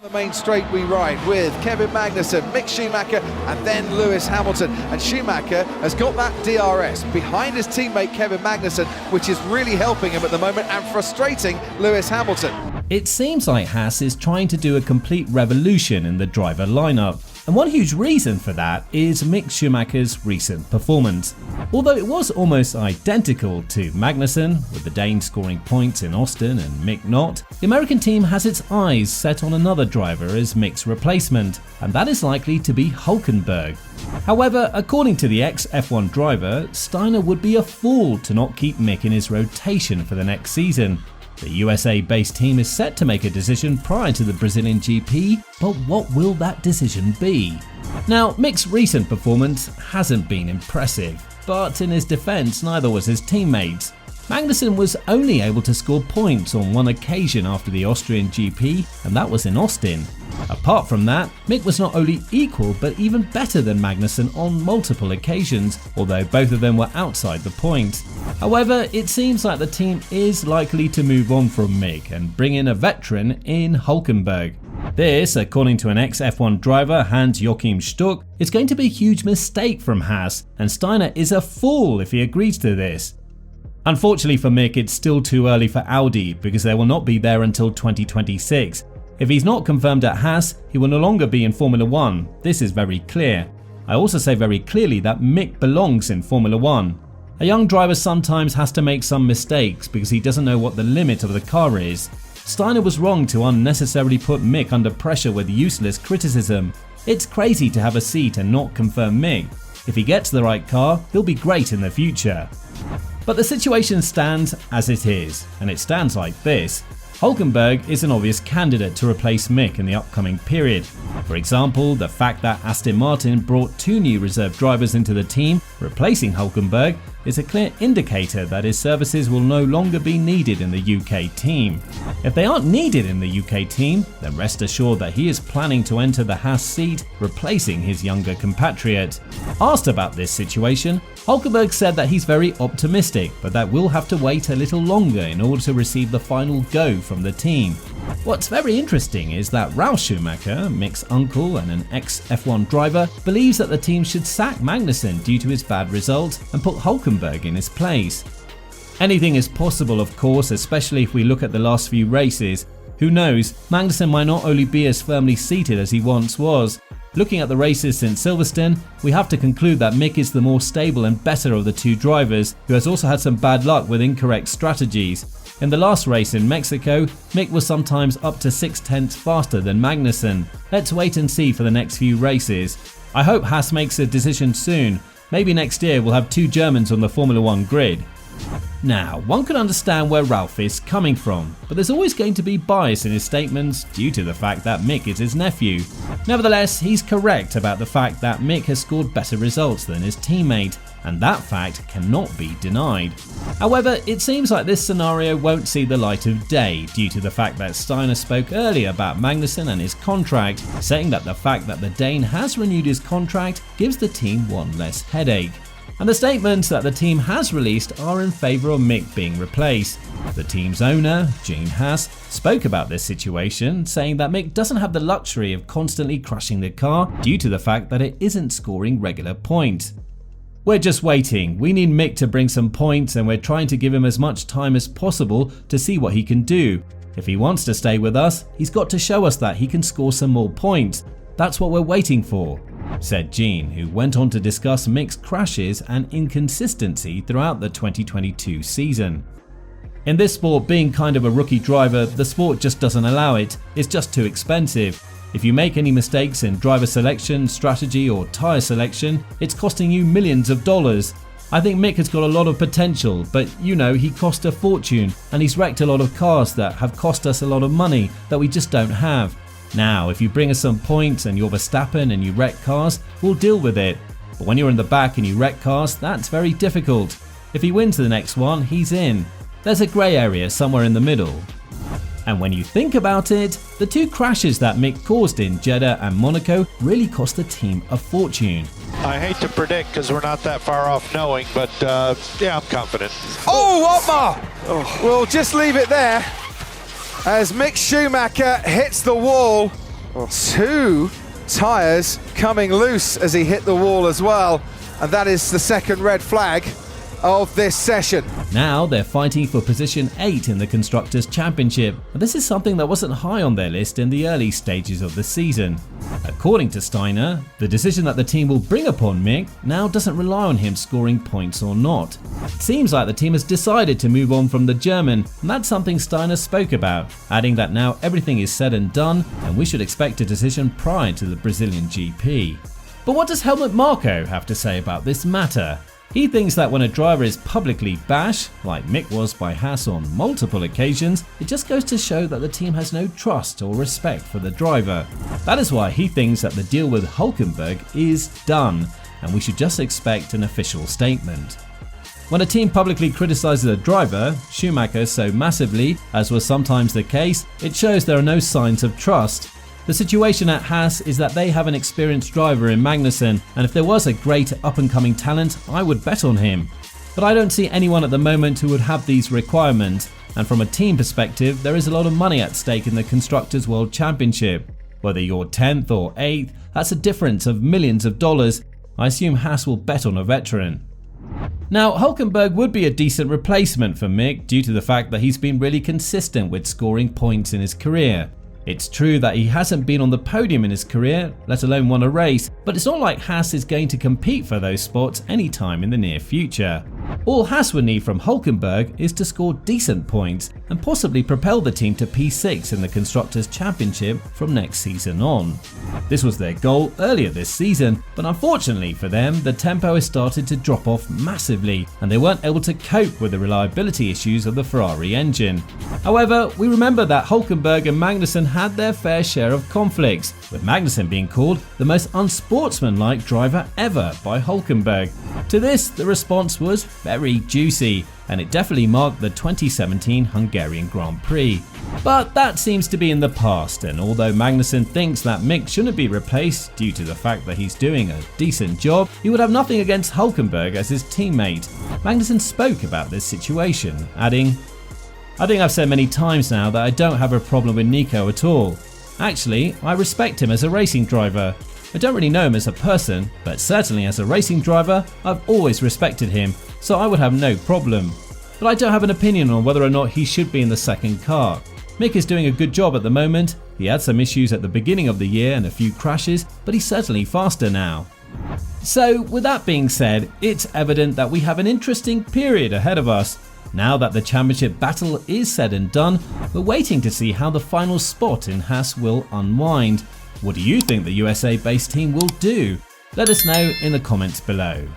The main straight we ride with Kevin Magnussen, Mick Schumacher and then Lewis Hamilton, and Schumacher has got that DRS behind his teammate Kevin Magnussen, which is really helping him at the moment and frustrating Lewis Hamilton. It seems like Haas is trying to do a complete revolution in the driver lineup, and one huge reason for that is Mick Schumacher's recent performance. Although it was almost identical to Magnussen, with the Dane scoring points in Austin and Mick not, the American team has its eyes set on another driver as Mick's replacement, and that is likely to be Hulkenberg. However, according to the ex-F1 driver, Steiner would be a fool to not keep Mick in his rotation for the next season. The USA-based team is set to make a decision prior to the Brazilian GP, but what will that decision be? Now, Mick's recent performance hasn't been impressive, but in his defence, neither was his teammates. Magnussen was only able to score points on one occasion after the Austrian GP, and that was in Austin. Apart from that, Mick was not only equal but even better than Magnussen on multiple occasions, although both of them were outside the point. However, it seems like the team is likely to move on from Mick and bring in a veteran in Hulkenberg. This, according to an ex-F1 driver, Hans-Joachim Stuck, is going to be a huge mistake from Haas, and Steiner is a fool if he agrees to this. Unfortunately for Mick, it's still too early for Audi because they will not be there until 2026. If he's not confirmed at Haas, he will no longer be in Formula 1. This is very clear. I also say very clearly that Mick belongs in Formula 1. A young driver sometimes has to make some mistakes because he doesn't know what the limit of the car is. Steiner was wrong to unnecessarily put Mick under pressure with useless criticism. It's crazy to have a seat and not confirm Mick. If he gets the right car, he'll be great in the future. But the situation stands as it is, and it stands like this. Hulkenberg is an obvious candidate to replace Mick in the upcoming period. For example, the fact that Aston Martin brought 2 new reserve drivers into the team, replacing Hulkenberg, is a clear indicator that his services will no longer be needed in the UK team. If they aren't needed in the UK team, then rest assured that he is planning to enter the Haas seat, replacing his younger compatriot. Asked about this situation, Hulkenberg said that he's very optimistic, but that we'll have to wait a little longer in order to receive the final go from the team. What's very interesting is that Ralf Schumacher, Mick's uncle and an ex-F1 driver, believes that the team should sack Magnussen due to his bad result and put Hulkenberg in his place. Anything is possible, of course, especially if we look at the last few races. Who knows, Magnussen might not only be as firmly seated as he once was. Looking at the races since Silverstone, we have to conclude that Mick is the more stable and better of the two drivers, who has also had some bad luck with incorrect strategies. In the last race in Mexico, Mick was sometimes up to 6/10 faster than Magnussen. Let's wait and see for the next few races. I hope Haas makes a decision soon. Maybe next year we'll have 2 Germans on the Formula 1 grid. Now, one can understand where Ralf is coming from, but there's always going to be bias in his statements due to the fact that Mick is his nephew. Nevertheless, he's correct about the fact that Mick has scored better results than his teammate, and that fact cannot be denied. However, it seems like this scenario won't see the light of day due to the fact that Steiner spoke earlier about Magnussen and his contract, saying that the fact that the Dane has renewed his contract gives the team one less headache. And the statements that the team has released are in favour of Mick being replaced. The team's owner, Gene Haas, spoke about this situation, saying that Mick doesn't have the luxury of constantly crashing the car due to the fact that it isn't scoring regular points. We're just waiting. We need Mick to bring some points and we're trying to give him as much time as possible to see what he can do. If he wants to stay with us, he's got to show us that he can score some more points. That's what we're waiting for, said Gene, who went on to discuss Mick's crashes and inconsistency throughout the 2022 season. In this sport, being kind of a rookie driver, the sport just doesn't allow it. It's just too expensive. If you make any mistakes in driver selection, strategy or tyre selection, it's costing you millions of dollars. I think Mick has got a lot of potential, but he cost a fortune and he's wrecked a lot of cars that have cost us a lot of money that we just don't have. Now, if you bring us some points and you're Verstappen and you wreck cars, we'll deal with it. But when you're in the back and you wreck cars, that's very difficult. If he wins the next one, he's in. There's a grey area somewhere in the middle. And when you think about it, the 2 crashes that Mick caused in Jeddah and Monaco really cost the team a fortune. I hate to predict because we're not that far off knowing, but yeah, I'm confident. Oh, Otmar! We'll just leave it there as Mick Schumacher hits the wall 2 tyres coming loose as he hit the wall as well, and that is the second red flag of this session. Now they're fighting for position 8 in the Constructors' Championship, and this is something that wasn't high on their list in the early stages of the season. According to Steiner, the decision that the team will bring upon Mick now doesn't rely on him scoring points or not. It seems like the team has decided to move on from the German, and that's something Steiner spoke about, adding that now everything is said and done and we should expect a decision prior to the Brazilian GP. But what does Helmut Marko have to say about this matter? He thinks that when a driver is publicly bashed, like Mick was by Haas on multiple occasions, it just goes to show that the team has no trust or respect for the driver. That is why he thinks that the deal with Hulkenberg is done, and we should just expect an official statement. When a team publicly criticises a driver, Schumacher, so massively, as was sometimes the case, it shows there are no signs of trust. The situation at Haas is that they have an experienced driver in Magnussen, and if there was a great up-and-coming talent, I would bet on him. But I don't see anyone at the moment who would have these requirements, and from a team perspective, there is a lot of money at stake in the Constructors' World Championship. Whether you're 10th or 8th, that's a difference of millions of dollars. I assume Haas will bet on a veteran. Now, Hulkenberg would be a decent replacement for Mick due to the fact that he's been really consistent with scoring points in his career. It's true that he hasn't been on the podium in his career, let alone won a race, but it's not like Haas is going to compete for those spots anytime in the near future. All Haas would need from Hulkenberg is to score decent points and possibly propel the team to P6 in the Constructors' Championship from next season on. This was their goal earlier this season, but unfortunately for them, the tempo has started to drop off massively and they weren't able to cope with the reliability issues of the Ferrari engine. However, we remember that Hulkenberg and Magnussen had their fair share of conflicts, with Magnussen being called the most unsportsmanlike driver ever by Hulkenberg. To this, the response was very juicy, and it definitely marked the 2017 Hungarian Grand Prix. But that seems to be in the past, and although Magnussen thinks that Mick shouldn't be replaced due to the fact that he's doing a decent job, he would have nothing against Hulkenberg as his teammate. Magnussen spoke about this situation, adding, "I think I've said many times now that I don't have a problem with Nico at all. Actually, I respect him as a racing driver. I don't really know him as a person, but certainly as a racing driver, I've always respected him, so I would have no problem. But I don't have an opinion on whether or not he should be in the second car. Mick is doing a good job at the moment. He had some issues at the beginning of the year and a few crashes, but he's certainly faster now." So, with that being said, it's evident that we have an interesting period ahead of us. Now that the championship battle is said and done, we're waiting to see how the final spot in Haas will unwind. What do you think the USA-based team will do? Let us know in the comments below.